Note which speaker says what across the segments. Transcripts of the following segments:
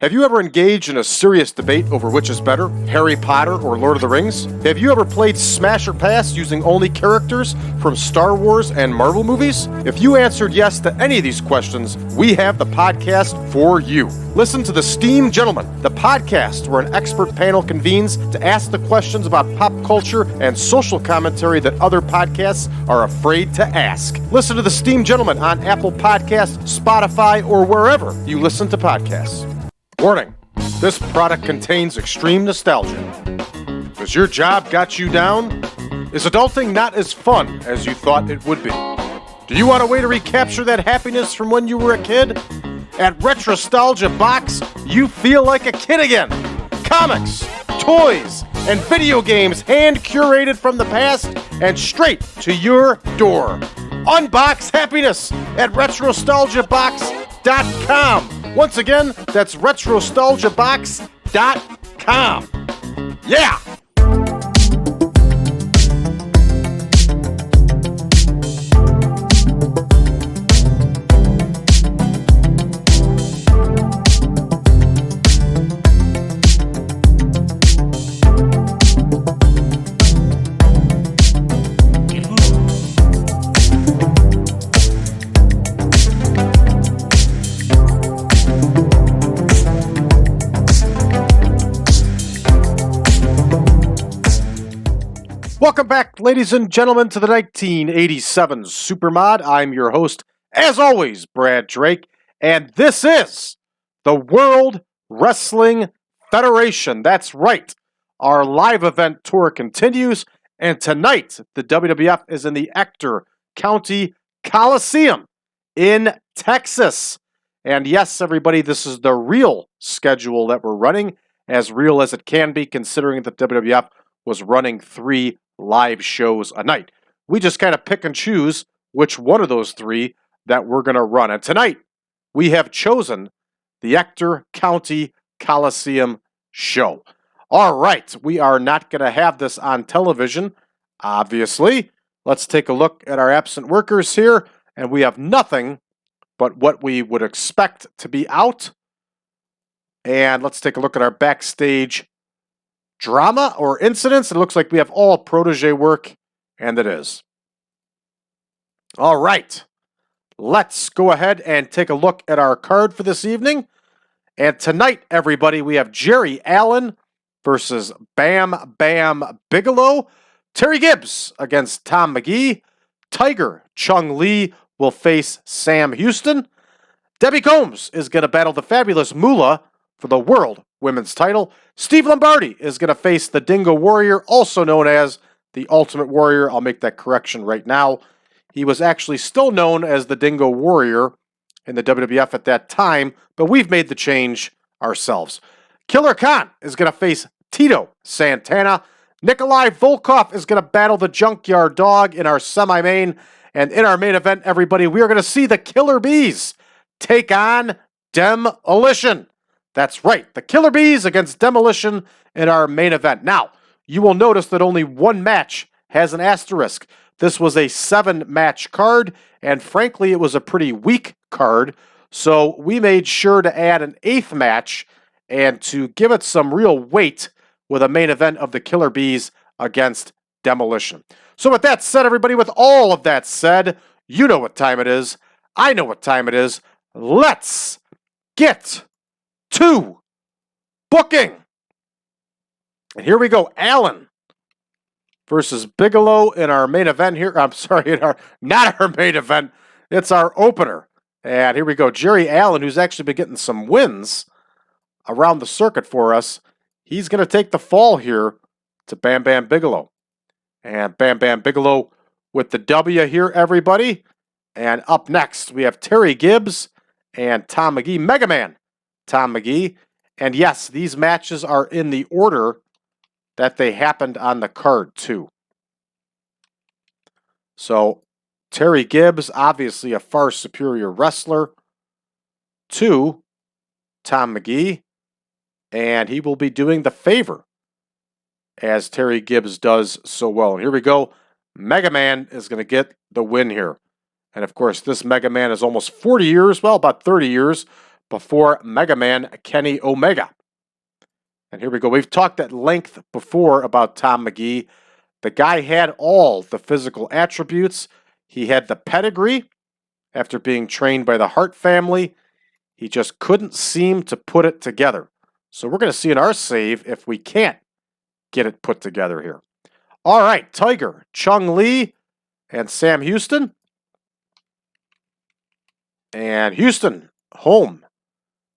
Speaker 1: Have you ever engaged in a serious debate over which is better, Harry Potter or Lord of the Rings? Have you ever played Smash or Pass using only characters from Star Wars and Marvel movies? If you answered yes to any of these questions, we have the podcast for you. Listen to The Steam Gentleman, the podcast where an expert panel convenes to ask the questions about pop culture and social commentary that other podcasts are afraid to ask. Listen to The Steam Gentleman on Apple Podcasts, Spotify, or wherever you listen to podcasts. Warning, this product contains extreme nostalgia. Has your job got you down? Is adulting not as fun as you thought it would be? Do you want a way to recapture that happiness from when you were a kid? At Retrostalgia Box, you feel like a kid again. Comics, toys, and video games hand-curated from the past and straight to your door. Unbox happiness at RetroStalgiaBox.com. Once again, that's RetroStalgiaBox.com. Yeah! Welcome back, ladies and gentlemen, to the 1987 Supermod. I'm your host, as always, Brad Drake, and this is the World Wrestling Federation. That's right. Our live event tour continues, and tonight the WWF is in the ECTOR County Coliseum in Texas. And yes, everybody, this is the real schedule that we're running, as real as it can be, considering that WWF was running 3 live shows a night. We just kind of pick and choose which one of those 3 that we're going to run. And tonight, we have chosen the ECTOR County Coliseum show. All right, we are not going to have this on television, obviously. Let's take a look at our absent workers here, and we have nothing but what we would expect to be out. And let's take a look at our backstage drama or incidents. It looks like we have all protege work, and it is. All right, let's go ahead and take a look at our card for this evening. And tonight, everybody, we have Jerry Allen versus Bam Bam Bigelow. Terry Gibbs against Tom Magee. Tiger Chung Lee will face Sam Houston. Debbie Combs is going to battle the fabulous Moolah for the World Women's title. Steve Lombardi is going to face the Dingo Warrior, also known as the Ultimate Warrior. I'll make that correction right now. He was actually still known as the Dingo Warrior in the WWF at that time, but we've made the change ourselves. Killer Khan is going to face Tito Santana. Nikolai Volkoff is going to battle the Junkyard Dog in our semi-main. And in our main event, everybody, we are going to see the Killer Bees take on Demolition. That's right, the Killer Bees against Demolition in our main event. Now, you will notice that only one match has an asterisk. This was a 7-match card, and frankly, it was a pretty weak card, so we made sure to add an 8th match and to give it some real weight with a main event of the Killer Bees against Demolition. So with that said, everybody, with all of that said, you know what time it is. I know what time it is. Let's get to booking. And here we go. Allen versus Bigelow in our main event here. I'm sorry, not our main event. It's our opener. And here we go. Jerry Allen, who's actually been getting some wins around the circuit for us, he's going to take the fall here to Bam Bam Bigelow. And Bam Bam Bigelow with the W here, everybody. And up next, we have Terry Gibbs and Tom Magee, Mega Man Tom Magee. And yes, these matches are in the order that they happened on the card, too. So, Terry Gibbs, obviously a far superior wrestler to Tom Magee. And he will be doing the favor, as Terry Gibbs does so well. And here we go. Mega Man is going to get the win here. And of course, this Mega Man is almost 40 years, well, about 30 years before Mega Man Kenny Omega. And here we go. We've talked at length before about Tom Magee. The guy had all the physical attributes. He had the pedigree after being trained by the Hart family. He just couldn't seem to put it together. So we're going to see in our save if we can't get it put together here. All right, Tiger, Chung Lee, and Sam Houston. And Houston, home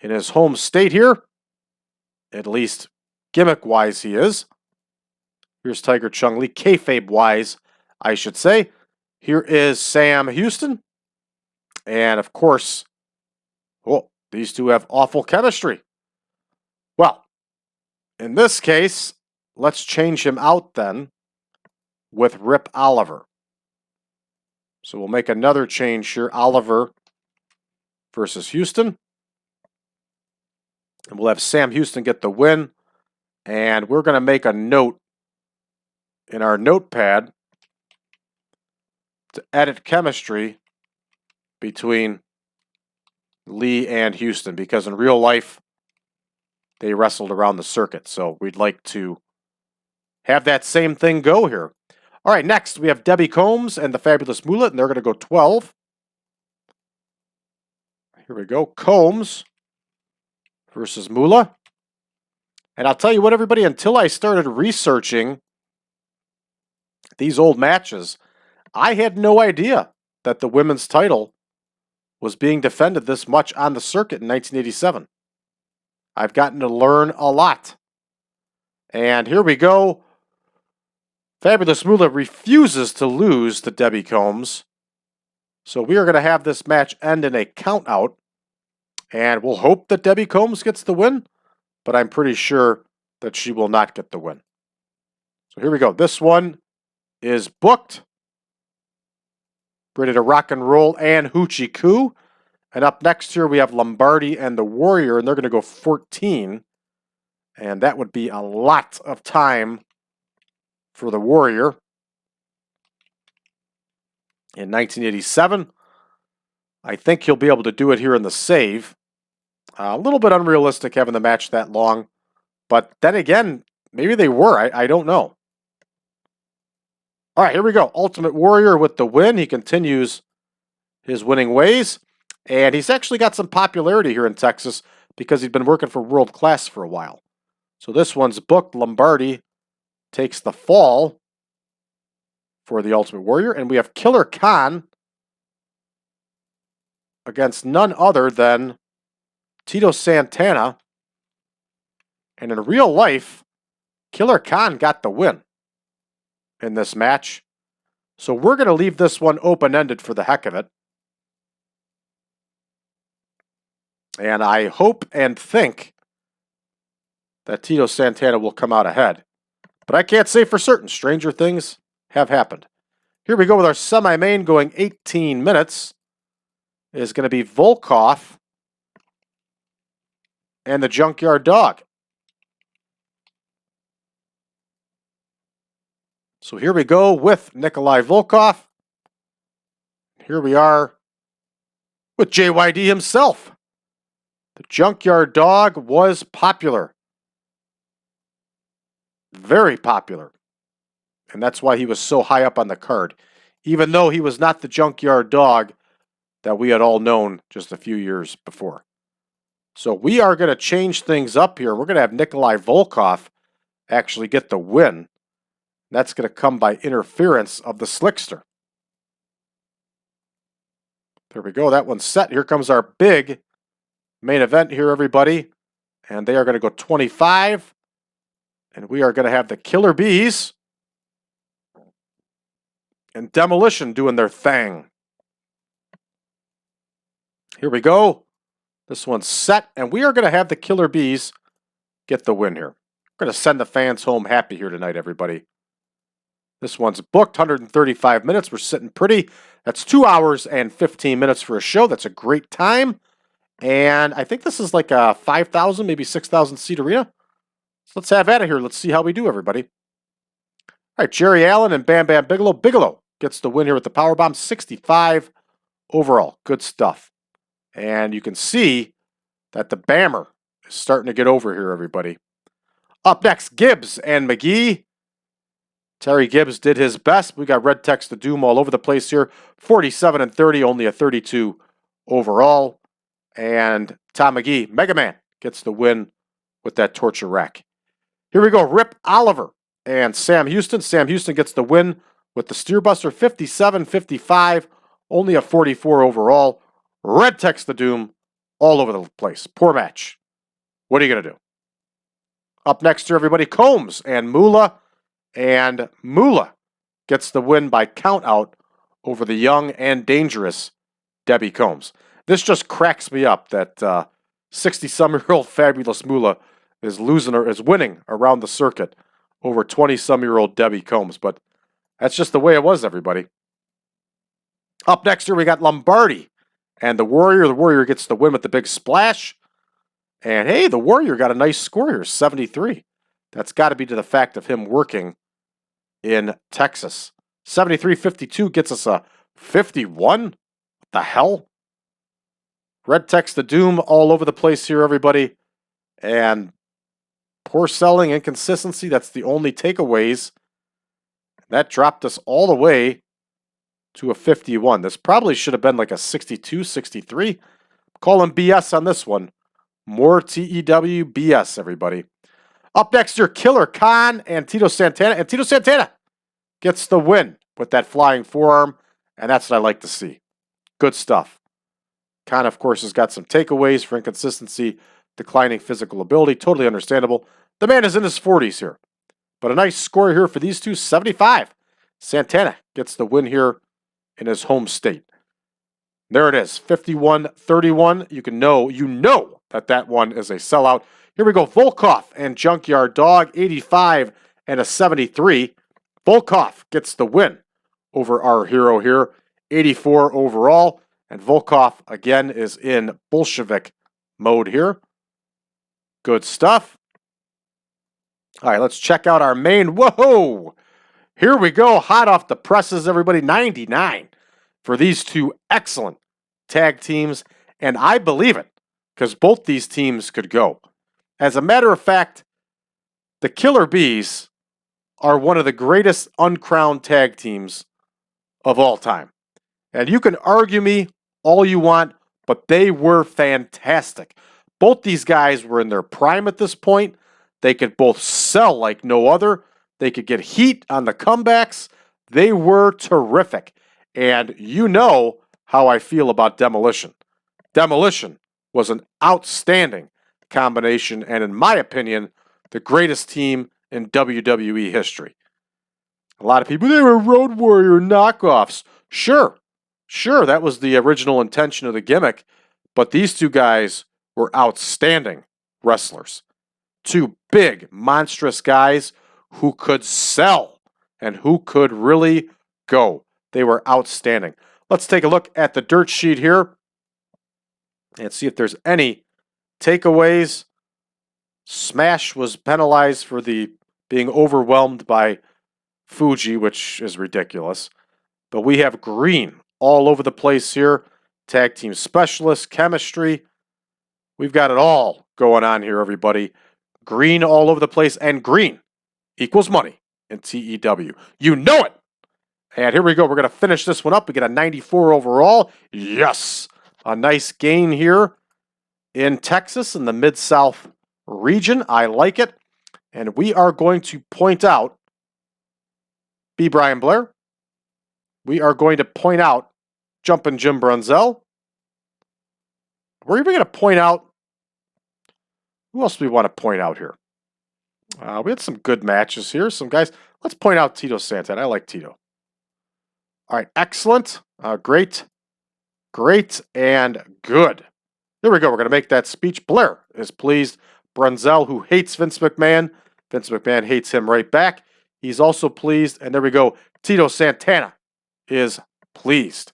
Speaker 1: in his home state here. At least gimmick-wise he is. Here's Tiger Chung Lee, kayfabe-wise, I should say. Here is Sam Houston. And, of course, oh, these two have awful chemistry. Well, in this case, let's change him out then with Rip Oliver. So we'll make another change here. Oliver versus Houston. And we'll have Sam Houston get the win. And we're going to make a note in our notepad to edit chemistry between Lee and Houston, because in real life they wrestled around the circuit. So we'd like to have that same thing go here. All right, next we have Debbie Combs and the Fabulous Moolah, and they're going to go 12. Here we go. Combs versus Moolah. And I'll tell you what, everybody, until I started researching these old matches, I had no idea that the women's title was being defended this much on the circuit in 1987. I've gotten to learn a lot. And here we go. Fabulous Moolah refuses to lose to Debbie Combs. So we are going to have this match end in a count out. And we'll hope that Debbie Combs gets the win, but I'm pretty sure that she will not get the win. So here we go. This one is booked. Ready to rock and roll and hoochie coo. And up next here we have Lombardi and the Warrior, and they're going to go 14. And that would be a lot of time for the Warrior. In 1987, I think he'll be able to do it here in the save. A little bit unrealistic having the match that long. But then again, maybe they were. I don't know. All right, here we go. Ultimate Warrior with the win. He continues his winning ways. And he's actually got some popularity here in Texas because he's been working for World Class for a while. So this one's booked. Lombardi takes the fall for the Ultimate Warrior. And we have Killer Khan against none other than Tito Santana. And in real life, Killer Khan got the win in this match. So we're going to leave this one open-ended for the heck of it. And I hope and think that Tito Santana will come out ahead. But I can't say for certain. Stranger things have happened. Here we go with our semi-main going 18 minutes. It is going to be Volkoff and the Junkyard Dog. So here we go with Nikolai Volkoff. Here we are with JYD himself. The Junkyard Dog was popular. Very popular. And that's why he was so high up on the card. Even though he was not the Junkyard Dog that we had all known just a few years before. So we are going to change things up here. We're going to have Nikolai Volkoff actually get the win. That's going to come by interference of the Slickster. There we go. That one's set. Here comes our big main event here, everybody. And they are going to go 25. And we are going to have the Killer Bees and Demolition doing their thing. Here we go. This one's set. And we are going to have the Killer Bees get the win here. We're going to send the fans home happy here tonight, everybody. This one's booked, 135 minutes. We're sitting pretty. That's 2 hours and 15 minutes for a show. That's a great time. And I think this is like a 5,000, maybe 6,000 seat arena. So let's have at it here. Let's see how we do, everybody. All right, Jerry Allen and Bam Bam Bigelow. Bigelow gets the win here with the powerbomb, 65 overall. Good stuff. And you can see that the Bammer is starting to get over here, everybody. Up next, Gibbs and Magee. Terry Gibbs did his best. We got red text to doom all over the place here. 47 and 30, only a 32 overall. And Tom Magee, Mega Man, gets the win with that torture rack. Here we go, Rip Oliver and Sam Houston. Sam Houston gets the win with the Steerbuster, 57-55, only a 44 overall. Red text the doom all over the place. Poor match. What are you going to do? Up next here, everybody, Combs and Moolah. And Moolah gets the win by count out over the young and dangerous Debbie Combs. This just cracks me up that 60-some-year-old fabulous Moolah is winning around the circuit over 20-some-year-old Debbie Combs. But that's just the way it was, everybody. Up next here, we got Lombardi and the Warrior. The Warrior gets the win with the big splash. And hey, the Warrior got a nice score here, 73. That's got to be to the fact of him working in Texas. 73-52 gets us a 51? What the hell? Red text the doom all over the place here, everybody. And poor selling, inconsistency, that's the only takeaways. That dropped us all the way to a 51. This probably should have been like a 62, 63. Calling BS on this one. More TEW BS, everybody. Up next, your Killer Khan and Tito Santana. And Tito Santana gets the win with that flying forearm. And that's what I like to see. Good stuff. Khan, of course, has got some takeaways for inconsistency, declining physical ability. Totally understandable. The man is in his 40s here. But a nice score here for these two, 75. Santana gets the win here in his home state. There it is, 51-31. You know that one is a sellout. Here we go, Volkoff and Junkyard Dog, 85 and a 73. Volkoff gets the win over our hero here, 84 overall. And Volkoff, again, is in Bolshevik mode here. Good stuff. All right, let's check out our main. Whoa! Here we go, hot off the presses, everybody. 99 for these two excellent tag teams. And I believe it, because both these teams could go. As a matter of fact, the Killer Bees are one of the greatest uncrowned tag teams of all time. And you can argue me all you want, but they were fantastic. Both these guys were in their prime at this point. They could both sell like no other. They could get heat on the comebacks. They were terrific. And you know how I feel about Demolition. Demolition was an outstanding combination, and in my opinion, the greatest team in WWE history. A lot of people, they were Road Warrior knockoffs. Sure, that was the original intention of the gimmick, but these two guys were outstanding wrestlers. Two big, monstrous guys who could sell and who could really go. They were outstanding. Let's take a look at the dirt sheet here and see if there's any takeaways. Smash was penalized for the being overwhelmed by Fuji, which is ridiculous. But we have green all over the place here. Tag team specialists, chemistry. We've got it all going on here, everybody. Green all over the place, and green equals money in TEW. You know it! And here we go. We're going to finish this one up. We get a 94 overall. Yes! A nice gain here in Texas, in the Mid-South region. I like it. And we are going to point out B. Brian Blair. We are going to point out Jumpin' Jim Brunzell. We're even going to point out, who else do we want to point out here? We had some good matches here. Some guys. Let's point out Tito Santana. I like Tito. All right, excellent. Great, and good. There we go. We're going to make that speech. Blair is pleased. Brunzell, who hates Vince McMahon. Vince McMahon hates him right back. He's also pleased. And there we go. Tito Santana is pleased.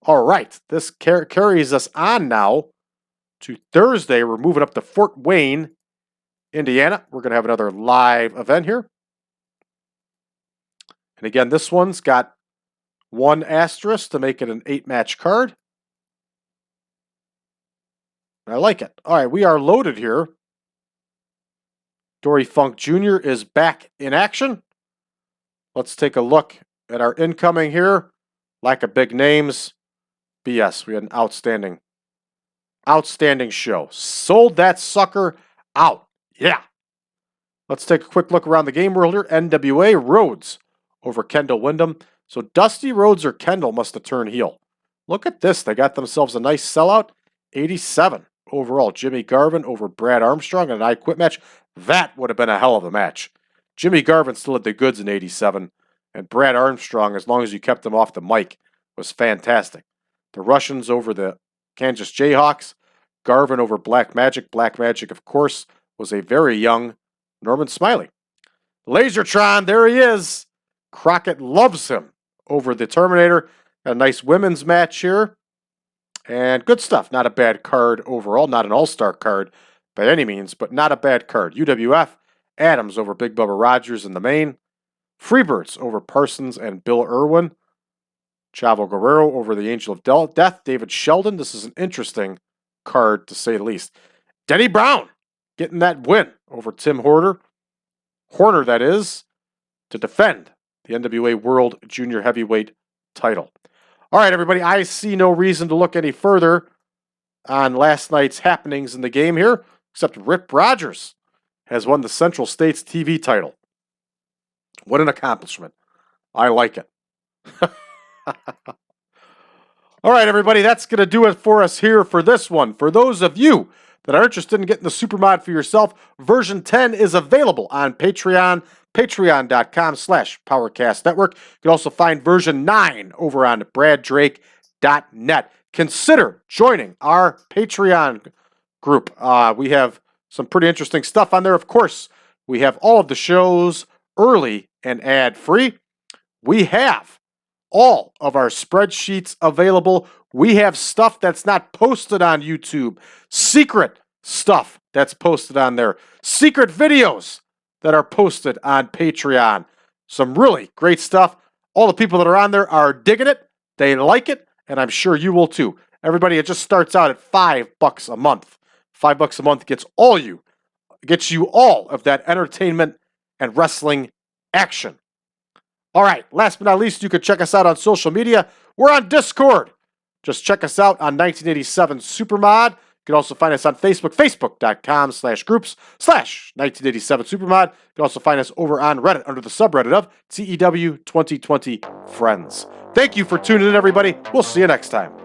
Speaker 1: All right. This carries us on now to Thursday. We're moving up to Fort Wayne, Indiana. We're going to have another live event here. And again, this one's got one asterisk to make it an 8-match card. I like it. All right, we are loaded here. Dory Funk Jr. is back in action. Let's take a look at our incoming here. Lack of big names. BS. We had an outstanding show. Sold that sucker out. Yeah. Let's take a quick look around the game world here. NWA Rhodes over Kendall Windham. So Dusty Rhodes or Kendall must have turned heel. Look at this. They got themselves a nice sellout. 87 overall. Jimmy Garvin over Brad Armstrong in an I Quit match. That would have been a hell of a match. Jimmy Garvin still had the goods in 87. And Brad Armstrong, as long as you kept him off the mic, was fantastic. The Russians over the Kansas Jayhawks. Garvin over Black Magic. Black Magic, of course, was a very young Norman Smiley. Lasertron, there he is. Crockett loves him over the Terminator. A nice women's match here. And good stuff. Not a bad card overall. Not an all-star card by any means, but not a bad card. UWF, Adams over Big Bubba Rogers in the main. Freebirds over Parsons and Bill Irwin. Chavo Guerrero over the Angel of Death. David Sheldon. This is an interesting card, to say the least. Denny Brown getting that win over Tim Horner, that is, to defend the NWA World Junior Heavyweight title. All right, everybody, I see no reason to look any further on last night's happenings in the game here, except Rip Rogers has won the Central States TV title. What an accomplishment. I like it. All right, everybody, that's going to do it for us here for this one. For those of you that are interested in getting the Supermod for yourself, version 10 is available on Patreon, patreon.com/PowerCast Network. You can also find version 9 over on braddrake.net. Consider joining our Patreon group. We have some pretty interesting stuff on there. Of course, we have all of the shows early and ad-free. We have all of our spreadsheets available. We have stuff that's not posted on YouTube. Secret stuff that's posted on there. Secret videos that are posted on Patreon. Some really great stuff. All the people that are on there are digging it. They like it, and I'm sure you will too. Everybody, it just starts out at $5 a month. $5 a month gets you all of that entertainment and wrestling action. All right, last but not least, you can check us out on social media. We're on Discord. Just check us out on 1987 Supermod. You can also find us on Facebook, facebook.com/groups/1987 Supermod. You can also find us over on Reddit under the subreddit of TEW 2020 Friends. Thank you for tuning in, everybody. We'll see you next time.